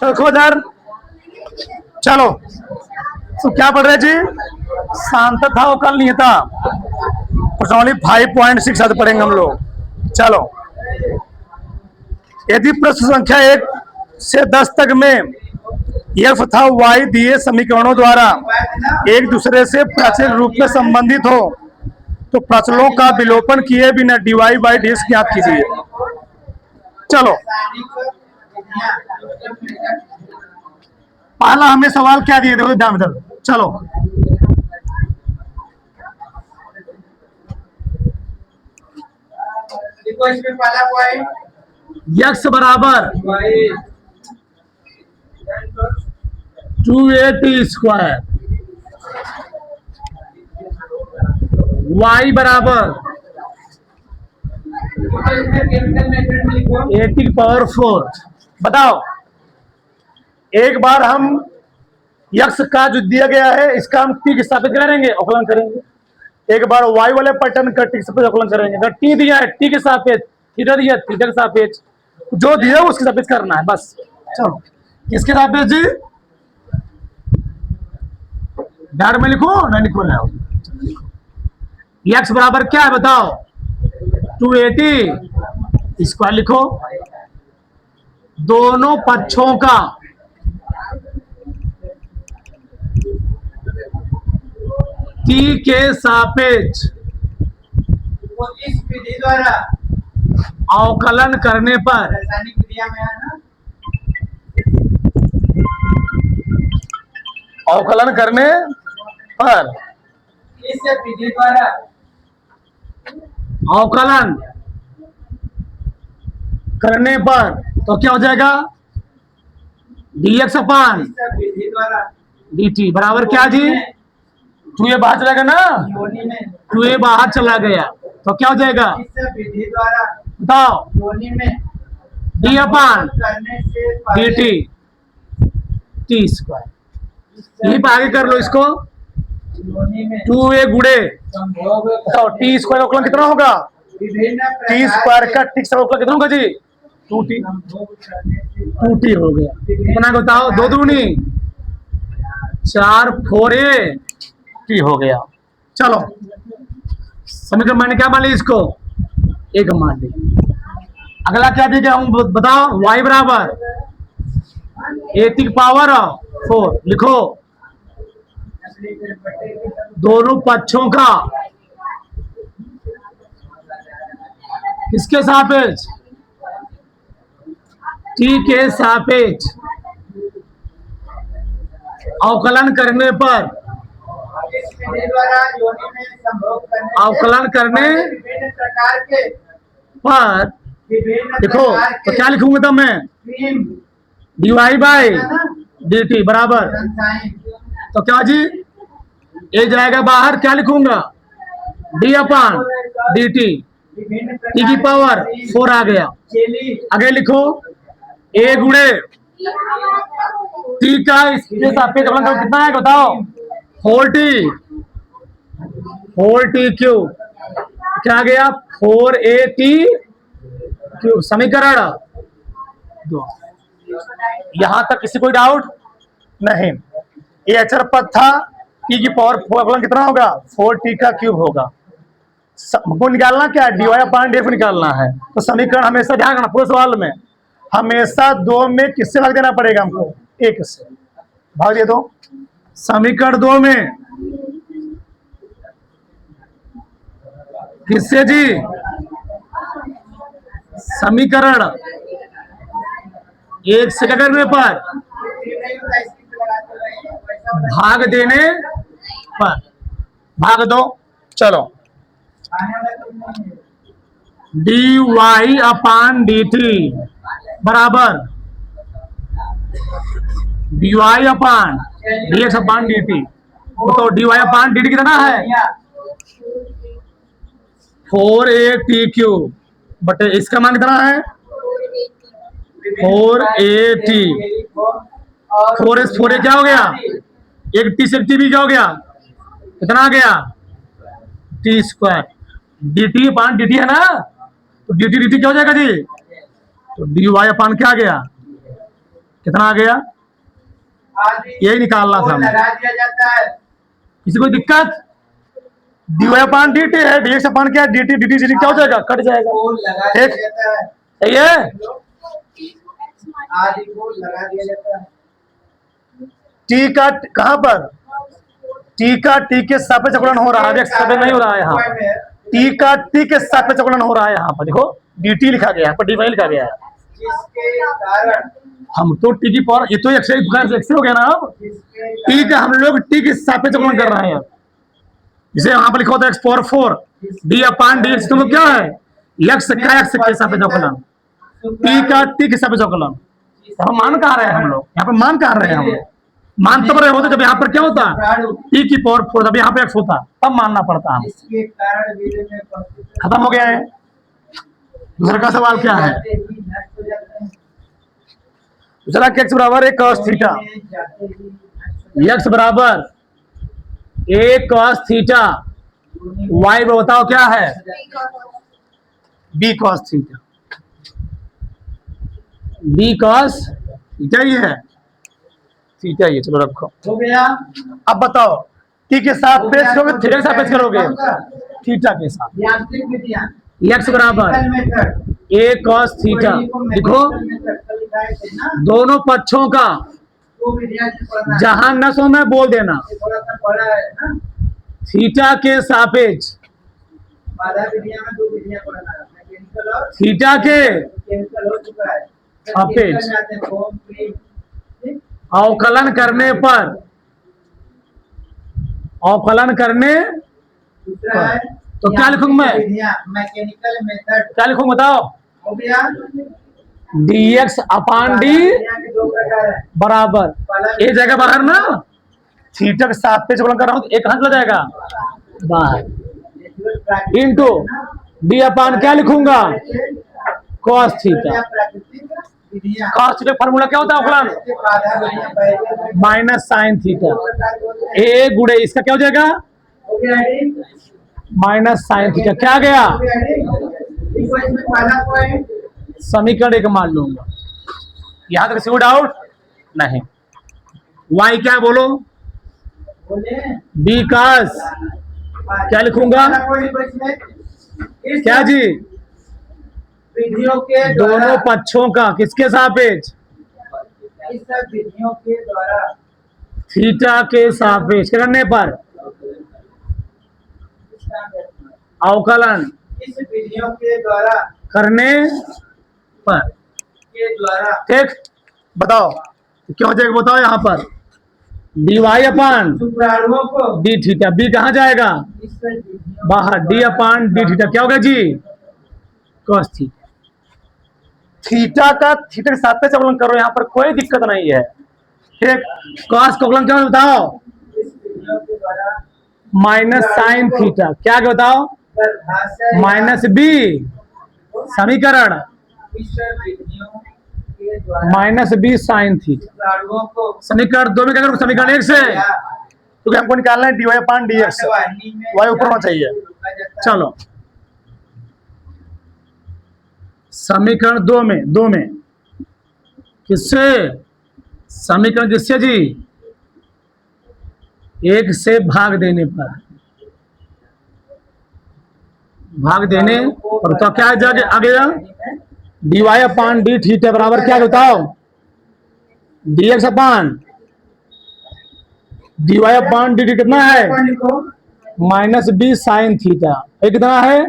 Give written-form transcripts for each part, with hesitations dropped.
देखो इधर, चलो तो क्या पढ़ रहे जी? सांतथा अवकल नियता प्रश्नावली 5.6 आज पढ़ेंगे हम लोग। चलो, यदि प्रश्न संख्या 1 से 10 तक में f तथा y दिए समीकरणों द्वारा एक दूसरे से प्राचल रूप में संबंधित हो तो प्राचलों का विलोपन किए बिना dy बाई dx ज्ञात कीजिए। चलो, पहला हमें सवाल क्या दिए, देखो ध्यान इधर। चलो, देखो इसमें पहला पॉइंट x बराबर 2a स्क्वायर, y बराबर कैपिटल मेथड में लिखो 80 की पावर 4। बताओ, एक बार हम x का जो दिया गया है इसका हम t के सापेक्ष करेंगे, अवकलन करेंगे। एक बार y वाले पैटर्न का t के सापेक्ष अवकलन करेंगे। अगर t दिया है t के सापेक्ष, थीटा दिया है थीटा के सापेक्ष, जो दिया है उसके सापेक्ष करना है बस। चलो, किसके सापेक्ष जी? डार में लिखो ना, लिखो ना। x बराबर क्या है बताओ? 280 स्क्वायर लिखो, दोनों पक्षों का t के सापेक्ष वो इस विधि द्वारा अवकलन करने पर रासायनिक क्रिया में है ना, अवकलन करने पर इस विधि द्वारा अवकलन करने पर तो क्या हो जाएगा? dx अपान इस विधि द्वारा dt बराबर क्या जी? 2a बाहर चला गया ना, योनि में 2a बाहर चला गया तो क्या हो जाएगा इस विधि द्वारा बताओ? योनि में d अपान करने से पहले dt t स्क्वायर। यही पे आगे कर लो इसको, योनि में 2a गुणे संभोग बताओ t स्क्वायर अवकलन कितना होगा? विभिन्न t स्क्वायर का t स्क्वायर अवकलन कितना होगा जी? 2t। संभोग करने से 2t हो गया। कितना बताओ? 2 दूनी 4 4a t हो गया। चलो, समीकरण मैंने क्या मान लिया इसको? एक मान लिया। अगला क्या दिया हम बताओ? y बराबर 80 की पावर 4 लिखो, दोनों पक्षों का किसके सापेक्ष? t के सापेक्ष अवकलन करने पर इस विधि द्वारा योनि में संभोग करने से अवकलन करने विभिन्न प्रकार के पर विभिन्न देखो प्रकार तो के क्या लिखूंगा तब मैं? क्रीम dy बाई dt बराबर रसायन तो क्या जी? ए जाएगा बाहर, क्या लिखूंगा? d अपान dt विभिन्न t की पावर 4 आ गया। चेली आगे लिखो, a गुणे t का इसके सापेक्ष अवकलन कितना है बताओ? 4t cube. क्या आ गया? 4at cube. समीकरण 2। यहां तक किसी कोई डाउट नहीं? ये अचर पद था, t की पावर 4 अवकलन कितना होगा? 4t का क्यूब होगा। हमको निकालना क्या है? dy अपान df निकालना है। तो समीकरण हमेशा ध्यान रखना, पूरे सवाल में हमेशा 2 में किससे भाग देना पड़ेगा हमको? 1 से भाग दे दो। समीकरण 2 में किससे जी? समीकरण 1 से क्या करने पर? भाग देने पर भाग दो। चलो, dy अपान dt बराबर dy अपान dx अपान dt। तो dy अपान dt कितना है? 4at क्यूब बटे इसका मान कितना है? 4at। 4s 4a क्या हो गया? एक t से t भी क्या हो गया? कितना आ गया? t square. dt अपान dt है ना, तो dt dt क्या हो जाएगा जी? तो dy अपान क्या आ गया? कितना आ गया? आदि यही निकालना था को हमें। लगा दिया जाता है। किसी को दिक्कत? dy अपान dt है, dx अपान क्या है? dt dt dt क्या हो जाएगा? कट जाएगा। को लगा दिया ठीक, जाता है। सही है। आदि को लगा दिया जाता है। t का कहां पर? t का t के सापेक्ष अवकलन हो रहा है, x सापेक्ष नहीं हो रहा है यहाँ पर। t का t के सापेक्ष अवकलन हो रहा है यहाँ पर, देखो dt लिखा गया है, पर dy लिखा गया है। जिसके कारण हम तो t की पावर, ये तो x हो गया ना। अब t का हम लोग t के सापेक्ष अवकलन कर रहे हैं। जिसे यहाँ पर लिखा होता है x पावर 4 d अपान dx, तुम क्या है? x का x के सापेक्ष अवकलन, t का t के सापेक्ष अवकलन। हम मान कहाँ रहे हैं हम लोग? यहाँ पर मान कहाँ रहे हैं हम लोग? मान तब रहे होते जब यहाँ पर क्या होता? t की पावर 4, तब यहाँ पे x होता, तब मानना पड़ता है। इसके कारण वीडियो में उपस्थित खत्म हो गया है। दूसरा का सवाल क्या है? जाते ही नष्ट हो जाते हैं। दूसरा कि x बराबर एक cos थीटा, जाते ही नष्ट हो x बराबर एक cos थीटा, y बताओ क्या है? b cos theta, b cos theta ही है, थीटा ही है। चलो रखो। हो गया। अब बताओ t के साथ पेश करोगे, थीटा के साथ पेश करोगे? थीटा के साथ। यांत्रिक विधियां x बराबर मेथड a cos थीटा, देखो दोनों पक्षों का वो विधियां से पढ़ना है। जहां न सो में बोल देना। ये थोड़ा सा बड़ा है ना। थीटा के सापेक्ष बाधा विधियां में 2 विधियां पढ़ना है, मैकेनिकल और थीटा के केमिकल हो चुका है। सापेक्ष केमिकल में आते हैं फोम, क्रीम, ठीक? अवकलन करने पर, अवकलन करने दूसरा है तो क्या लिखूं मैं? विधियां, मैकेनिकल मेथड क्या लिखूं बताओ? हो गया। dx अपान d विधियां के 2 प्रकार हैं। बराबर एक जगह बाहर ना, थीटा के सापेक्ष अवकलन कर रहा हूं तो एक कहां चला जाएगा? बाहर। इनटू d अपान क्या लिखूंगा? cos theta. प्राकृतिक विधियां cos थीटा फार्मूला क्या होता है अवकलन? बाधा विधियां पहले माइनस साइन थीटा, प्रकार के होते हैं। a गुणे इसका क्या हो जाएगा? हो गया ready? Minus sine theta. क्या गया? हो गया ready? देखो इसमें पहला पॉइंट समीकरण एक मान लूंगा। यहां तक किसी को डाउट नहीं? y क्या बोलो? बोले b cos क्या लिखूंगा? पहला पॉइंट को इसमें इस क्या जी? विधियों के दोनों द्वारा पक्षों का किसके सापेक्ष? इस सब विधियों के द्वारा थीटा के सापेक्ष करने पर अवकलन इस विधियों के द्वारा करने पर, ठीक? बताओ क्या हो जाएगा? बताओ यहाँ पर dy अपान शुक्राणुओं को d थीटा, b कहाँ जाएगा? इस सब विधियों बाहर। d अपान d थीटा क्या होगा जी? cos theta. थीटा का थीटा के सापेक्ष अवकलन करो, यहाँ पर कोई दिक्कत नहीं है, ठीक? cos का अवकलन क्या है बताओ? इस विधियों के द्वारा माइनस साइन थीटा। क्या बताओ? परिभाषा माइनस b समीकरण इस सब विधियों के द्वारा माइनस b साइन थीटा। शुक्राणुओं को समीकरण 2 में क्या करूं? समीकरण 1 से क्योंकि हमको निकालना है dy अपान dx, वाहिनी में y ऊपर होना चाहिए। रोका जाता है। चलो समीकरण 2 में किससे? समीकरण किससे जी? 1 से भाग देने पर, भाग देने और तो क्या जाके आ गया? dy अपान d थीटा बराबर क्या बताओ? dx अपान dy अपान dt कितना है? Minus b sine theta. ये कितना है?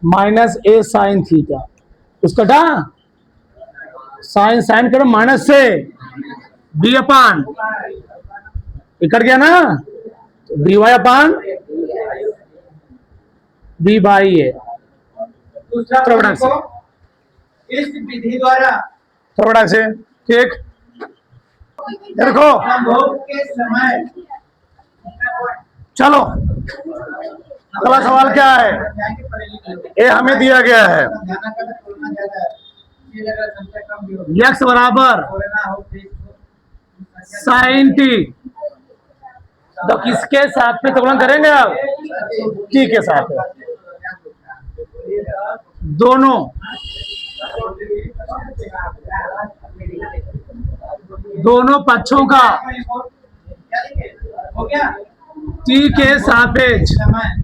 Minus a sine theta. उसका डा साइन साइन करो माइनस से b अपान, कट गया ना? dy अपान b बाई है। दूसरा प्रवणक से, इस विधि द्वारा प्रवणक से, ठीक? ये देखो संभोग के समय चलो अगला सवाल क्या है? ये हमें दिया गया है x बराबर साइन t, तो किसके साथ पे तुलना करेंगे आप? t के साथ। दोनों दोनों पक्षों का क्या लिखे? हो गया? टी के सापेक्ष समय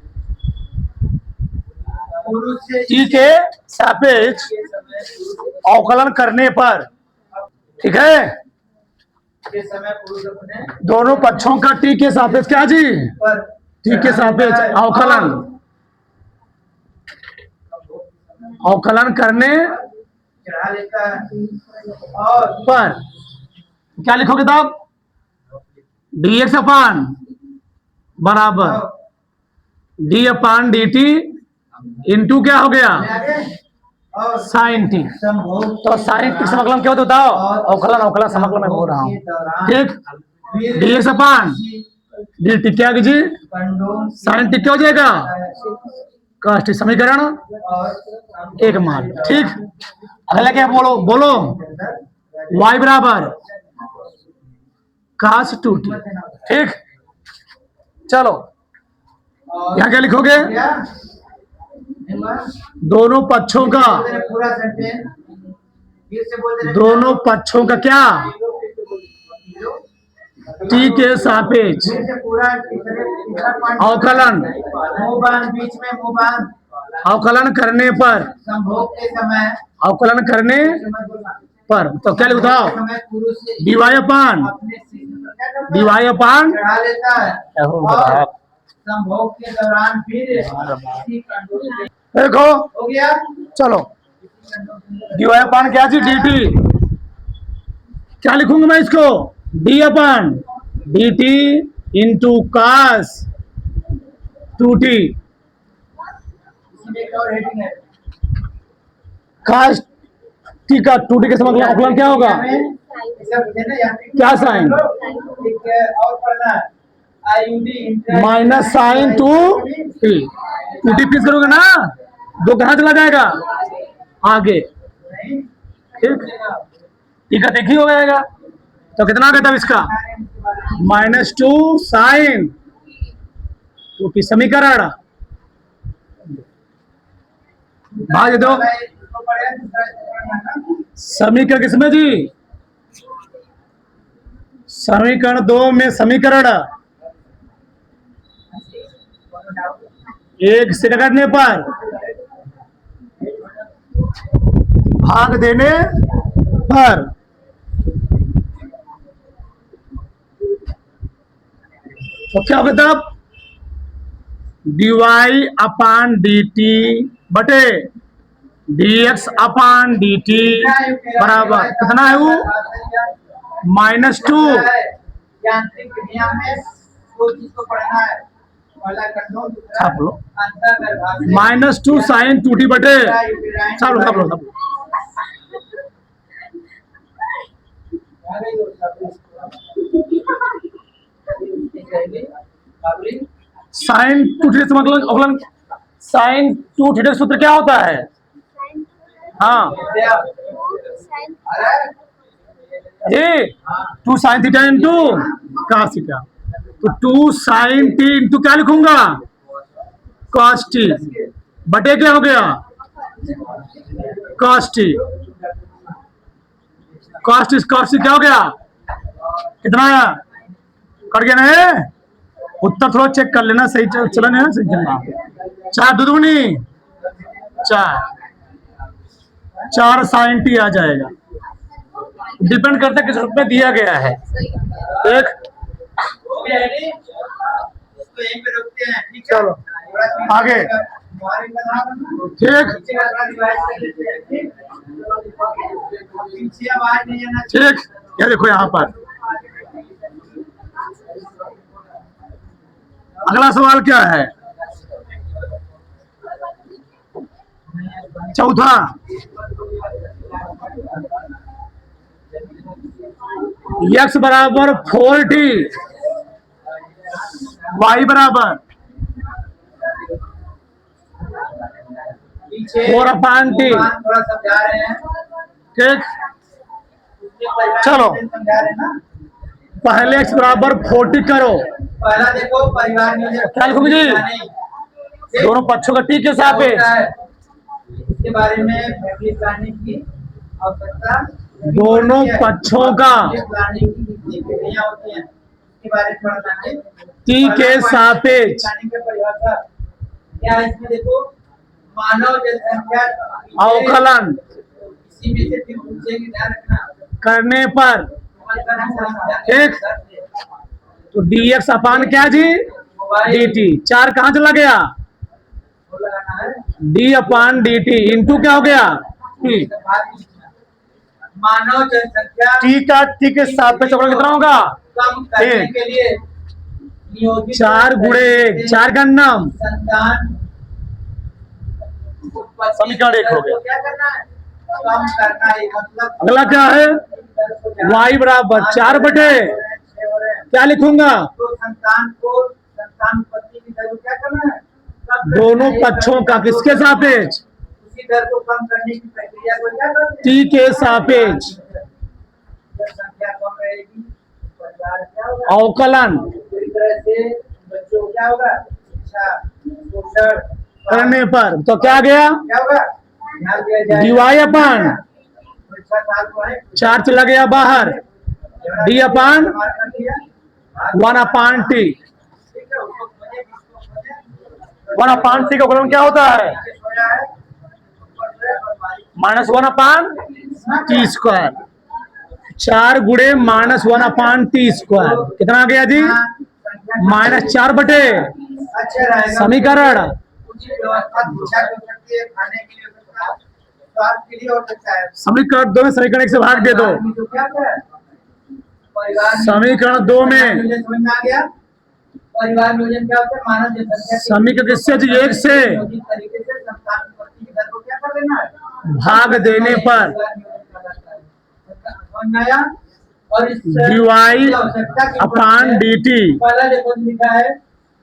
पुरुष से टी के सापेक्ष के समय अवकलन करने पर, ठीक है, के समय पुरुष अपने दोनों पक्षों का टी के सापेक्ष क्या जी, पर टी के सापेक्ष अवकलन, अवकलन करने चढ़ा लेता है और पर क्या लिखोगे तब, dx अपान बराबर डी अपान डी टी इंटू क्या हो गया आगे और साइन टी। संभोग तो साइन टी समाकलन क्या होता है बताओ, अवकलन, अवकलन समाकलन मैं बोल रहा हूँ, ठीक। dx अपान डी टी क्या कीजिए, साइन टी क्या हो जाएगा, cos टी, समीकरण और एक मान लो, ठीक। अगला क्या बोलो, बोलो y बराबर cos 2t, ठीक। चलो यहाँ क्या लिखोगे, दोनों पक्षों का, पूरा सेंटेंस फिर से बोल दे दोनों पक्षों का क्या, टी के सापेक्ष फिर से पूरा तीसरा पॉइंट अवकलन, मुंह बांध बीच में मुंह बांध अवकलन करने पर, संभोग के समय अवकलन करने मत बोलना पर, तो क्या लिखो समय पुरुष से dy अपान अपने शिशु पर क्या करता है? dy अपान चढ़ा लेता है क्या हो और गया? संभोग के दौरान फिर इसी कंट्रोल में- देखो हो गया चलो dy अपान क्या जी dt, क्या लिखूंगा मैं इसको, d अपान dt इंटू cos 2t, इसमें एक और हेडिंग है cos t का 2t के समाकलन अवकलन क्या होगा, क्या साइन, और पढ़ना है IUD minus sign 2t, 2t piece करोगे ना, दो कहाँ चला जाएगा आगे, ठीक, टी का देखी हो जाएगा, तो कितना आ गया तब इसका, -2 साइन 2t, समीकरण भाग दो, समीकरण किसमें जी, समीकरण 2 में समीकरण एक से करने पर भाग देने पर, तो क्या होगा तब, dy अपान डी टी बटे dx अपान डी टी बराबर कितना है वो, -2 यांत्रिक नियम में दो चीज को पढ़ना है पहला कंट्रोल दूसरा छाप लो, अंतर्गर्भाशय -2 साइन 2t बटे, सब लो सब लो सब लो, साइन 2 थीटा समाकलन अवकलन, साइन 2 थीटा सूत्र क्या होता है, हाँ जी 2 sine theta into cos theta, तो 2 साइन टी इंटू क्या लिखूंगा, cos टी बटे क्या हो गया, cos टी, cos टी क्या हो गया, कितना आया, कट गया ना, उत्तर थोड़ा चेक कर लेना, सही चला नहीं है, सही चलना, 4 दुगुनी 4 साइन टी आ जाएगा, डिपेंड करता है किस रूप में दिया गया है, एक हो गया रेडी इसको यहीं पे रुकते हैं ठीक है चलो आगे, ठीक नीचे का थोड़ा रिवाइज कर लेते हैं ठीक पीछे आवाज नहीं आना ठीक, ये देखो यहाँ पर अगला सवाल क्या है, चौथा, x बराबर 4t, y बराबर पीछे 4/t, थोड़ा समझा रहे हैं ठीक, उसके परिवार चलो। में समझा रहे हैं ना पहले x बराबर 40 करो, पहला देखो परिवार में क्या लिखोगे जी? दोनों पक्षों का t के सापेक्ष, इसके बारे में फैमिली प्लानिंग की आवश्यकता दोनों पक्षों का ये प्लानिंग की कितनी विधियां होती हैं इसके बारे में पढ़ना है। टी के सापेक्ष प्लानिंग की परिभाषा क्या है इसमें देखो, मानव जनसंख्या अवकलन इसी में से फिर पूछेंगे, ध्यान रखना। करने पर ठीक, तो dx अपान क्या जी dt, 4 कहां चला गया, d अपान dt इंटू क्या हो गया t, मानव जनसंख्या t का t के सापेक्ष अवकलन कितना होगा, कम करने एक। के लिए नियोजित 4 गुणे 1, 4 का नाम संतान समीकरण 1 हो गया। क्या करना है, कम करना है, मतलब अगला क्या है, y बराबर 4 बटे क्या लिखूंगा, तो संतान को संतान उत्पत्ति की दर को क्या करना है, कम करना दोनों है। पक्षों का किसके सापेक्ष, उसी दर को कम करने की प्रक्रिया को क्या करते t के सापेक्ष संख्या कम रहेगी, परिवार क्या होगा, अवकलन पूरी तरह से बच्चों को क्या होगा, शिक्षा पोषण करने पर तो क्या गया, क्या होगा, ध्यान दिया जाए। dy अपान परीक्षा साल को है 4 चला गया बाहर, d अपान 1 अपान t, 1 अपान t का अवकलन क्या होता है, -1 अपान टी स्क्वायर, 4 गुणे -1 अपान टी स्क्वायर कितना आ गया जी, -4 बटे अच्छा रहेगा। समीकरण उचित व्यवस्था शिक्षा की हो सकती है, खाने के लिए हो सकता है, स्वास्थ्य के लिए हो सकता है। समीकरण 2 में समीकरण 1 से भाग दे दो, जो क्या है, परिवार समीकरण 2 में समझ में आ गया। परिवार नियोजन क्या होता है, मानव जनसंख्या के समीकरण किससे जी, 1 से नियोजित तरीके से संतान उत्पत्ति की दर को क्या कर देना है, भाग देने पर परिवार नियोजन कहलाता है। समझ आया। और इस dy अपान dt पहला देखो लिखा है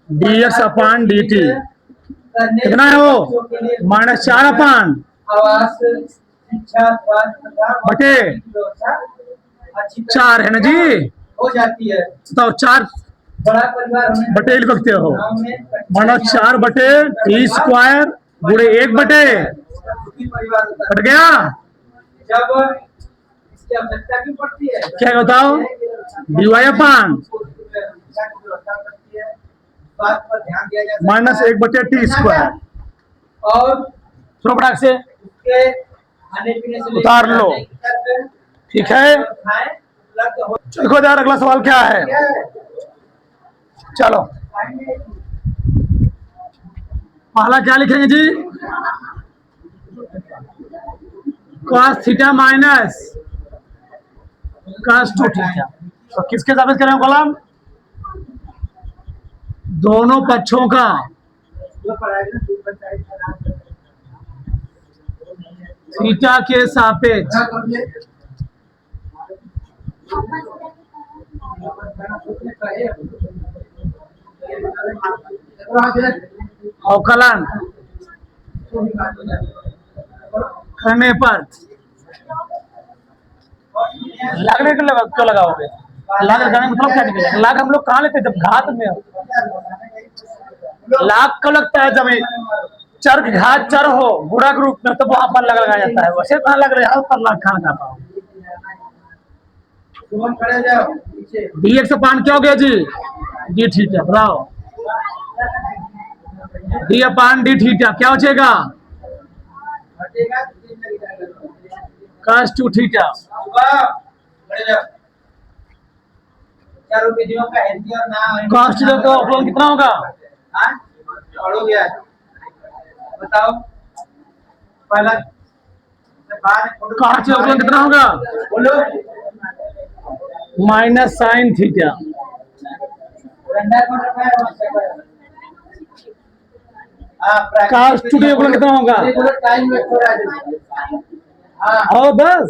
dx अपान dt करने कितना है वो, बच्चों के लिए -4 अपान आवास शिक्षा स्वास्थ्य तथा बटे व्यवस्था अच्छी तरह 4 है ना जी, हो जाती है। तो 4 बड़ा परिवार होने बटे लिख सकते हो, गाँव में -4 बटे टी स्क्वायर गुणे 1 बटे सुखी परिवार होता कट गया, है। जब इसकी आवश्यकता क्यों पड़ती है, क्या बताओ, dy अपान शिक्षा की व्यवस्था पड़ती है, स्वास्थ्य पर ध्यान दिया जाता है। -1 बटे टी स्क्वायर, और थोड़ा फटाक से उसके खाने पीने से उतार लो। ठीक है, खाएं उपलब्ध हो देखो यार अगला सवाल क्या है, क्या है? चलो पहला क्या लिखेंगे जी, cos theta minus cos 2 theta, तो किसके सापेक्ष करेंगे कॉलम, दोनों पक्षों का जो पढ़ाएगा जो पंचायत का नाम थीटा के सापेक्ष अवकलन करने पर लागने के लगा क्यों लगाओगे, लाग लगाने का मतलब क्या निकलेगा, लाग हम लोग कहाँ लेते हैं जब घात में हो, लाग कब लगता है जब चर घात चर हो गुणा के रूप में, तो वहां पर लग लगाया जाता है, वैसे कहाँ लग रहा है पर लाग कहाँ लगा पाओ, तुम खड़े जाओ पीछे dx अपान क्या हो गया जी, d थीटा, बताओ d अपान d थीटा क्या हो जाएगा, हटेगा तो दिन लग जाएगा। cos 2 थीटा, वाह, खड़े जाओ। चारों विधियों का हिंदी और नाम cos थीटा का अवकलन कितना होगा, हाँ पढ़ो गया, बताओ पहला बाद cos थीटा का अवकलन कितना होगा, बोलो माइनस साइन थीटा, डंडा कौन रखा है वहाँ से? हाँ cos 2 का अवकलन कितना होगा, ये बोलो टाइम वेस्ट हो रहा है। हाँ और बस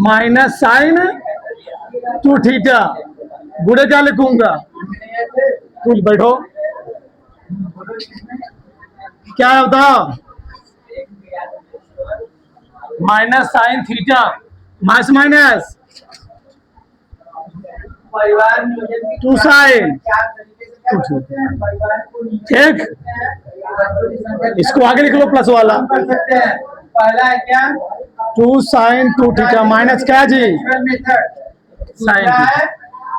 माइनस साइन 2 थीटा गुणे क्या लिखूंगा, तू बैठो क्या है बताओ, minus sine theta minus minus परिवार नियोजन की 2 साइन, चार तरीके से क्या करते हैं, परिवार को ठीक, बच्चों की संख्या इसको आगे लिख लो प्लस वाला, कम कर सकते हैं। पहला है क्या? 2 sin 2 थीटा माइनस क्या जी नेचुरल मेथड। साइन दूसरा है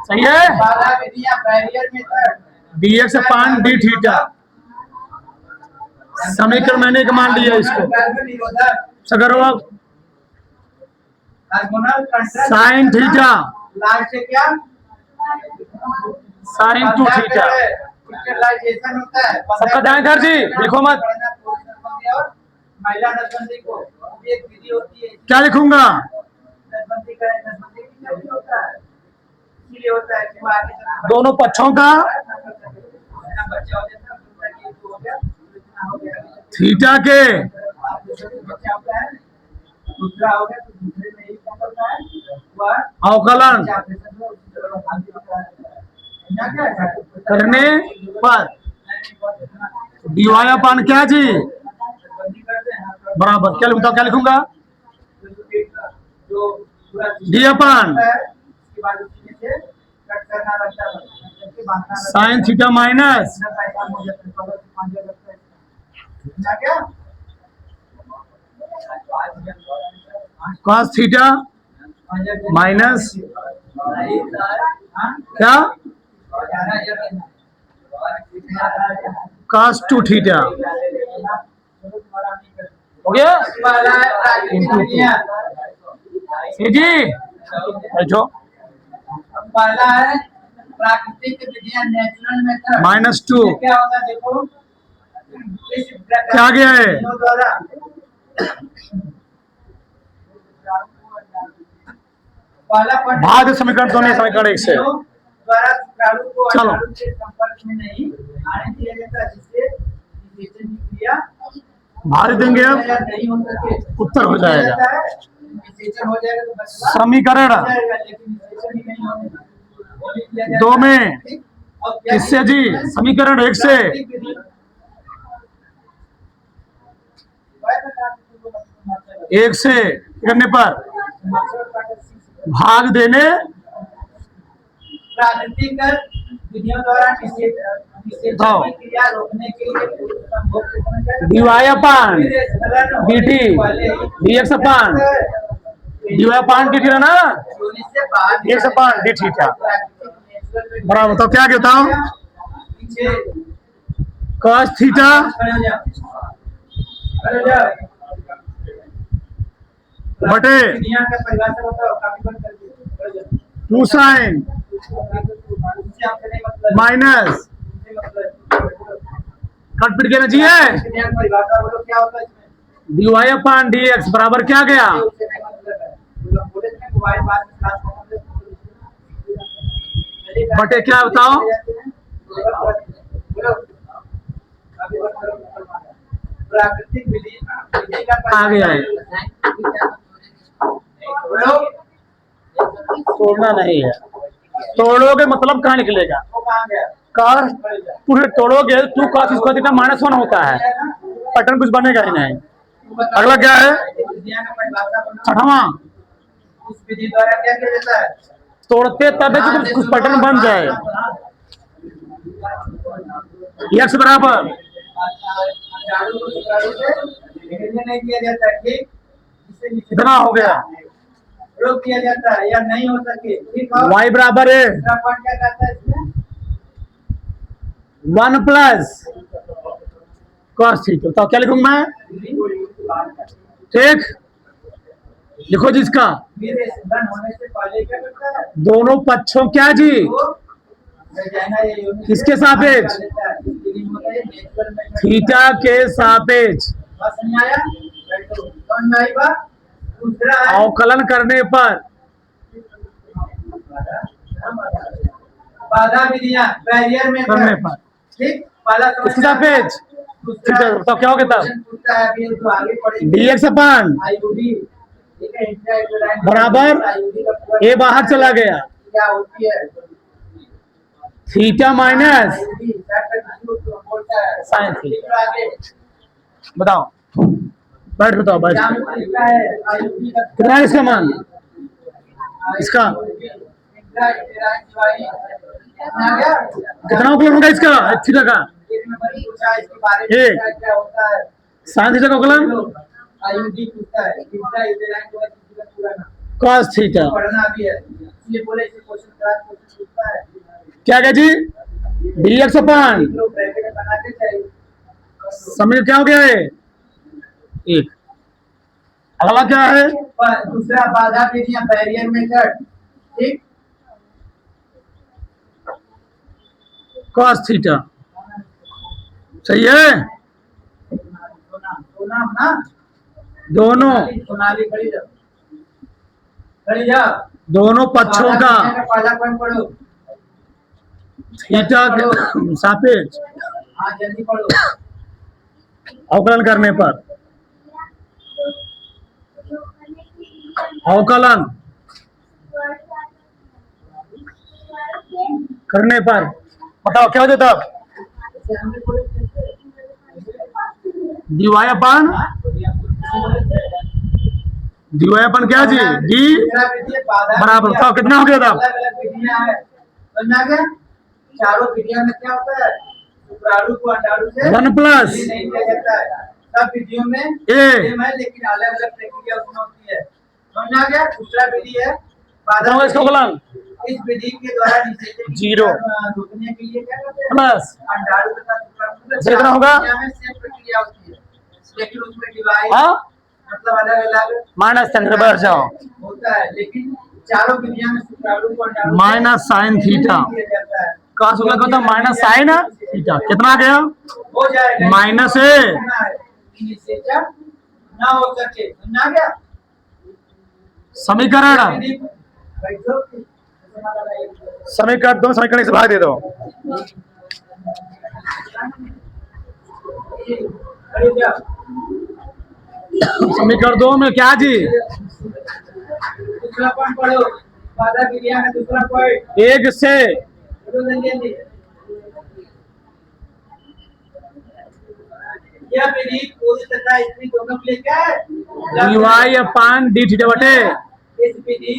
सही है बाधा विधियां, barrier method. dx upon d theta समीकरण मैंने एक मान लिया इसको निरोधक सगर hormonal contrast sine theta last है क्या? साइन 2 थीटा क्रिस्टलाइजेशन होता है। सबका ध्यान कर जी लिखो मत और महिला नसबंदी को भी एक विधि होती है। क्या लिखूंगा नसबंदी का नसबंदी की क्या विधि होता है? इसलिए होता है कि वो आगे चलकर दोनों पक्षों का इतना बच्चा हो जाता है, दूसरा ये तो हो गया, इतना हो गया, थीटा के बच्चा होता है, दूसरा हो गया तो दूसरे में ही क्या होता है वह अवकलन करने पर dy अपान क्या जी बराबर क्या लिखूंगा क्या लिखूंगा डी अपान sine theta minus cos theta minus क्या cos 2 थीटा हो गया जी बैठो पहला है प्राकृतिक विधियां, नेचुरल मेथड। -2 क्या होता है देखो, इस प्रकार क्या गया है विधियों द्वारा पहला पॉइंट भाग समीकरण तो नहीं समीकरण एक से द्वारा शुक्राणु को चलो। अंडाणु के संपर्क में नहीं आने दिया जाता, जिससे निषेचन की क्रिया भाग देंगे अब नहीं हो सके। उत्तर हो जाएगा निषेचन हो जाएगा तो बचवा समीकरण हो जाएगा, लेकिन निषेचन ही नहीं होने देना। वो लिख दिया जाता दो है। में ठीक? और क्या किससे जी समीकरण एक से प्राकृतिक विधि- एक से करने पर भाग देने प्राकृतिक विधियों द्वारा निषेचन हाँ। की क्रिया रोकने के लिए संभोग के समय dy अपान dt वाले dx अपान dy अपान dt है ना यूनिट से बाहर dx अपान d थीटा प्राकृतिक बराबर तो क्या कहता हूँ पीछे cos थीटा खड़े हो जाओ, खड़े हो जाओ। बटे दुनिया का परिभाषा बताओ, काफी बंद कर दिए, खड़े हो जाओ। 2 sin उससे आपसे नहीं मतलब, माइनस उससे मतलब। कटपिट के ना चाहिए दुनिया की परिभाषा बोलो, क्या होता है इसमें? dy अपान dx बराबर क्या गया उससे नहीं मतलब है। बोलो, बोले थे ना, मोबाइल बात में क्लास में मतलब बटे क्या बताओ बोलो, अभी बात करो। प्राकृतिक विधि विधि का आ गया है बोलो, तोड़ना नहीं है तोड़ोगे मतलब कहाँ निकलेगा वो कहाँ गया? कार पूरे तोड़ोगे तू cos स्क्वायर थीटा -1 होता है पैटर्न कुछ बनेगा ही नहीं अगला क्या है दुनिया का परिभाषा बोलो। छठवां इस विधि द्वारा क्या किया जाता है? तोड़ते तब है तो कुछ पैटर्न बन जाए x बराबर झाड़ू को सुचारू से गिरने नहीं दिया जाता है, ठीक? जिससे नीचे इतना हो गया रोक दिया जाता है या नहीं हो सके, ठीक? और y बराबर है दूसरा पॉइंट क्या कहता है इसमें? 1 प्लस cos थीटा तो क्या लिखूंगा मैं ठीक लिखो जिसका फिर स्खलन होने से पहले क्या करता है? दोनों पक्षों क्या जी वो वैजाइना या योनि किसके सापेक्ष? लेता है। इस विधि में होता है नेचुरल मेथड। थीटा के सापेक्ष बात समझ आया? बैठो, समझ में आई बात? दूसरा है अवकलन करने पर बाधा विधियां, बैरियर में करने पर ठीक? पहला किसके सापेक्ष थीटा तो क्या हो गया तब पूछता है अभी जो आगे पढ़ेंगे dx अपान आईयूडी, ठीक है? इंट्रायूटेराइन बराबर आईयूडी का पूरा ये बाहर चला गया क्या होती है? थीटा माइनस आईयूडी बोलता है साइन थीटा ठीक है? आगे बताओ बैठ बताओ बैठ क्या लिखा है? आईयूडी का कितना है इसका मान इसका इंट्रायूटेराइन डिवाइस आ गया? कितना अवकलन होगा इसका थीटा का एक नंबर पूछा इसके बारे में एक। क्या क्या होता है? साइन थीटा का अवकलन आयुर्वेदिक पूछता है theta is the line two का पूरा नाम cos थीटा पढ़ना भी है इसलिए बोले इसे क्वेश्चन क्लास में पूछता है क्या क्या जी dx अपान लोग ब्रैकेट बना के चाहिए समझ क्या हो गया है एक अगला क्या है दूसरा बाधा विधि या बैरियर मेथड ठीक cos थीटा सही है सोना ना दोनों सोनाली खड़ी जा दोनों पक्षों का पहला पॉइंट पढ़ो थीटा के सापेक्ष हाँ जल्दी पढ़ो अवकलन करने पर अवकलन करने पर बताओ क्या हो जाता dy अपान क्या जी d बराबर बताओ कितना हो गया था अलग अलग विधियां है समझ आ गया चारों विधियों में क्या होता है शुक्राणु को अंडाणु से 1 प्लस नहीं किया जाता है सब विधियों में ए सेम है लेकिन अलग अलग प्रक्रिया उसमें होती है समझ आ गया दूसरा विधि है बताओ इसका अवकलन इस विधि के द्वारा नीचे जीरो रोकने के लिए क्या करते हैं प्लस अंडाणु तथा शुक्राणु अच्छा, कितना होगा? में सेम प्रक्रिया होती है लेकिन उसमें डिवाइड हाँ मतलब अलग अलग माइनस टेन बढ़ जाओ होता है लेकिन चारों विधियों में शुक्राणु को अंडाणु माइनस साइन थीटा किया जाता है कहा सुना कहता माइनस साइन थीटा कितना आ गया हो जाएगा माइनस ए ना हो सके समझ आ गया समीकरण समीकरण दो समीकरण से भाग दे दो समीकरण दो में क्या जी दूसरा पॉइंट पढ़ो बाधा क्रिया में दूसरा पॉइंट एक से यह विधि पुरुष तथा स्त्री दोनों के लिए क्या है dy अपान डी थीटा बटे इस विधि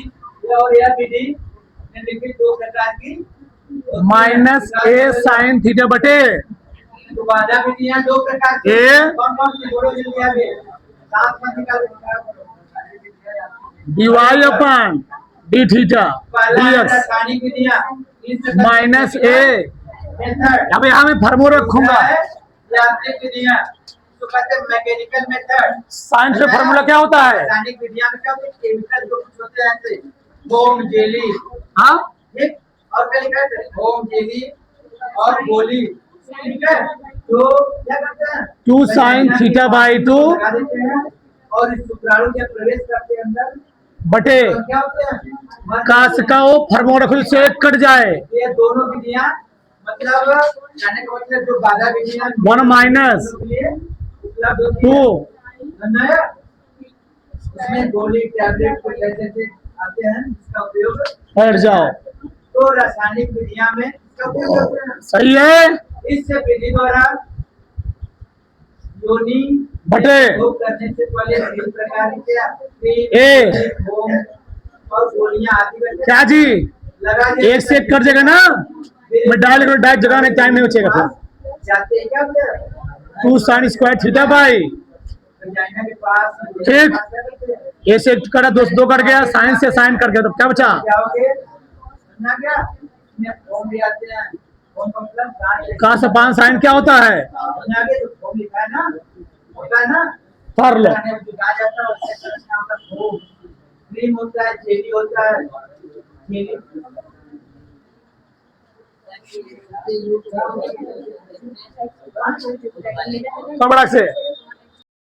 और यह विधि निम्नलिखित दो प्रकार की माइनस ए साइन थीटा बटे तो बाधा विधियां दो प्रकार की ए कौन कौन सी बोलो जल्दी आगे सात में निकाल dy अपान डी थीटा पहला है dx रासायनिक विधियां माइनस ए मेथड अब यहाँ मैं फार्मूला रखूंगा यांत्रिक विधियां तो कहते हैं मैकेनिकल मेथड साइंस में फार्मूला क्या होता है रासायनिक विधियां में क्या होता है केमिकल जो कुछ होते हैं ऐसे फोम जेली हाँ ठीक और क्या लिखा है फोम जेली और गोली ठीक है तो क्या करते हैं 2 sin थीटा बाई 2 लगा देते हैं और इस शुक्राणु के प्रवेश करते हैं अंदर बटे तो क्या होते हैं काश का वो फार्मूला खुद से कट जाए ये दोनों विधियां मतलब जाने का मतलब जो बाधा विधियां 1 माइनस उपलब्ध होती 2 है समझा है इसमें गोली टैबलेट कुछ ऐसे ऐसे आते हैं जिसका उपयोग हट जाओ तो रासायनिक विधियां में इसका उपयोग होता है सही है इस विधि द्वारा योनि बटे उपयोग करने से पहले तीन प्रकार के ए होम और गोलियां आदि वैसे क्या जी लगा एक से एक कट जाएगा ना मैं डायरेक्ट जगह टाइम नहीं बचेगा फिर जाते हैं क्या 2 sin square theta by vagina के पास ठीक ए से कटा दो कट गया साइन से साइन कट गया तो क्या बचा जाओगे ना क्या इसमें फॉर्म भी आते हैं फॉर्म का मतलब गांठ का से 5 साइन क्या होता है आगे जो फॉर्म लिखा है ना होता है ना पढ़ लो गाने में जो गा जाता है उससे करना होता है फॉर्म क्रीम होता है जेली होता है जेली कमरा से